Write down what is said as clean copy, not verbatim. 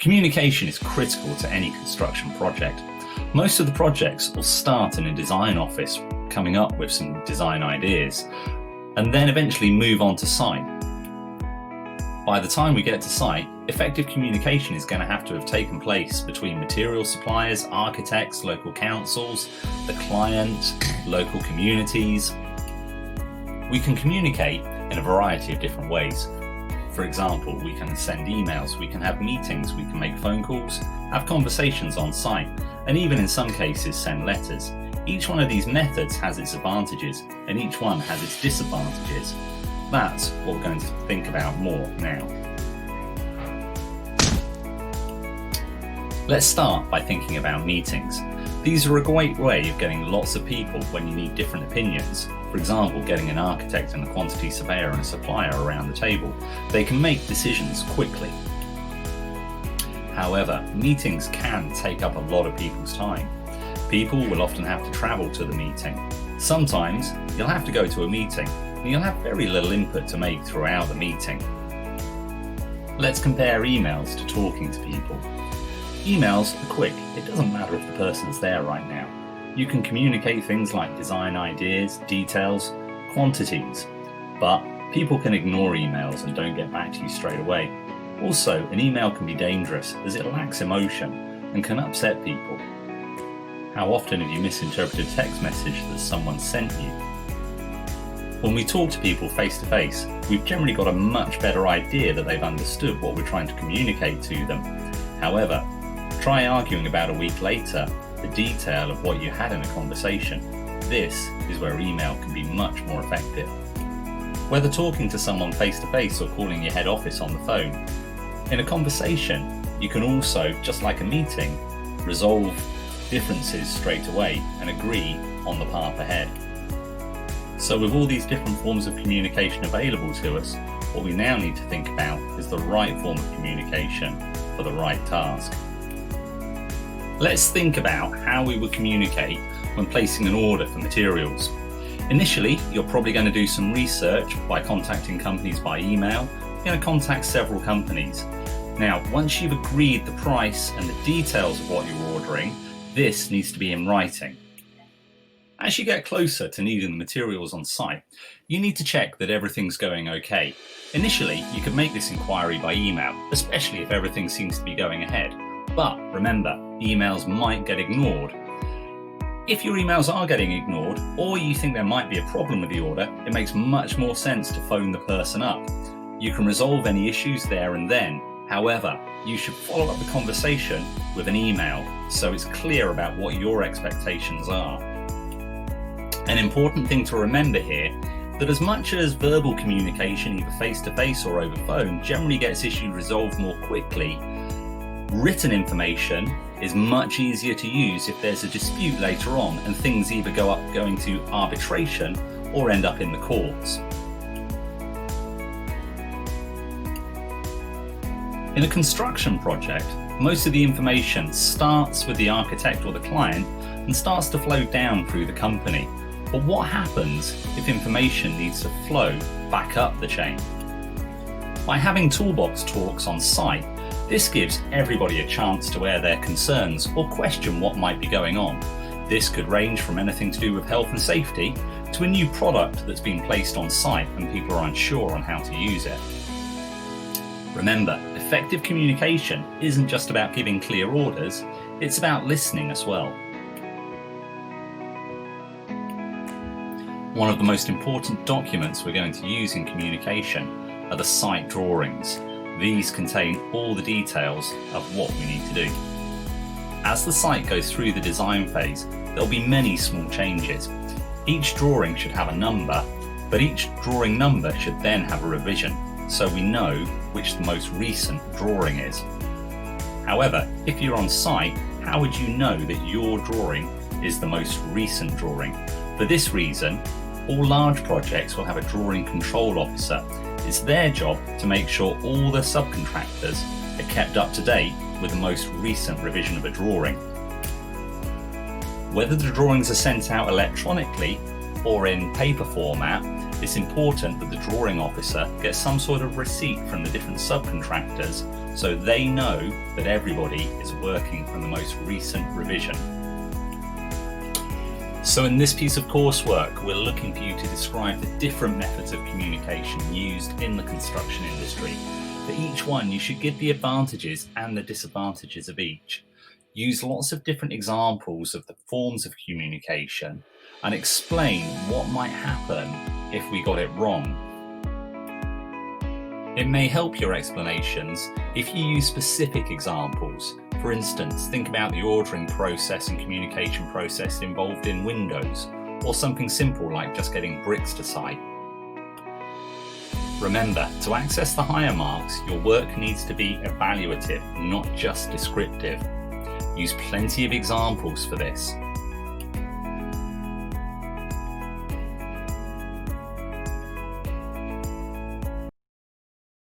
Communication is critical to any construction project. Most of the projects will start in a design office, coming up with some design ideas, and then eventually move on to site. By the time we get to site, effective communication is going to have taken place between material suppliers, architects, local councils, the client, local communities. We can communicate in a variety of different ways. For example, we can send emails, we can have meetings, we can make phone calls, have conversations on site, and even in some cases send letters. Each one of these methods has its advantages, and each one has its disadvantages. That's what we're going to think about more now. Let's start by thinking about meetings. These are a great way of getting lots of people when you need different opinions. For example, getting an architect and a quantity surveyor and a supplier around the table. They can make decisions quickly. However, meetings can take up a lot of people's time. People will often have to travel to the meeting. Sometimes you'll have to go to a meeting and you'll have very little input to make throughout the meeting. Let's compare emails to talking to people. Emails are quick. It doesn't matter if the person's there right now. You can communicate things like design ideas, details, quantities, but people can ignore emails and don't get back to you straight away. Also, an email can be dangerous as it lacks emotion and can upset people. How often have you misinterpreted a text message that someone sent you? When we talk to people face to face, we've generally got a much better idea that they've understood what we're trying to communicate to them. However, try arguing about a week later the detail of what you had in a conversation. This is where email can be much more effective. Whether talking to someone face to face or calling your head office on the phone, in a conversation, you can also, just like a meeting, resolve differences straight away and agree on the path ahead. So with all these different forms of communication available to us, what we now need to think about is the right form of communication for the right task. Let's think about how we would communicate when placing an order for materials. Initially, you're probably going to do some research by contacting companies by email. You're going to contact several companies. Now, once you've agreed the price and the details of what you're ordering, this needs to be in writing. As you get closer to needing the materials on site, you need to check that everything's going okay. Initially, you could make this inquiry by email, especially if everything seems to be going ahead. But remember, emails might get ignored. If your emails are getting ignored, or you think there might be a problem with the order, it makes much more sense to phone the person up. You can resolve any issues there and then. However, you should follow up the conversation with an email so it's clear about what your expectations are. An important thing to remember here, that as much as verbal communication, either face-to-face or over phone, generally gets issues resolved more quickly, written information is much easier to use if there's a dispute later on and things either going to arbitration or end up in the courts. In a construction project, most of the information starts with the architect or the client and starts to flow down through the company. But what happens if information needs to flow back up the chain? By having toolbox talks on site, this gives everybody a chance to air their concerns or question what might be going on. This could range from anything to do with health and safety to a new product that's been placed on site and people are unsure on how to use it. Remember, effective communication isn't just about giving clear orders, it's about listening as well. One of the most important documents we're going to use in communication are the site drawings. These contain all the details of what we need to do. As the site goes through the design phase, there'll be many small changes. Each drawing should have a number, but each drawing number should then have a revision, so we know which the most recent drawing is. However, if you're on site, how would you know that your drawing is the most recent drawing? For this reason, all large projects will have a drawing control officer. It's their job to make sure all the subcontractors are kept up to date with the most recent revision of a drawing. Whether the drawings are sent out electronically or in paper format, It's important that the drawing officer gets some sort of receipt from the different subcontractors so they know that everybody is working from the most recent revision. So in this piece of coursework, we're looking for you to describe the different methods of communication used in the construction industry. For each one, you should give the advantages and the disadvantages of each. Use lots of different examples of the forms of communication and explain what might happen if we got it wrong. It may help your explanations if you use specific examples. For instance, think about the ordering process and communication process involved in windows, or something simple like just getting bricks to site. Remember, to access the higher marks, your work needs to be evaluative, not just descriptive. Use plenty of examples for this.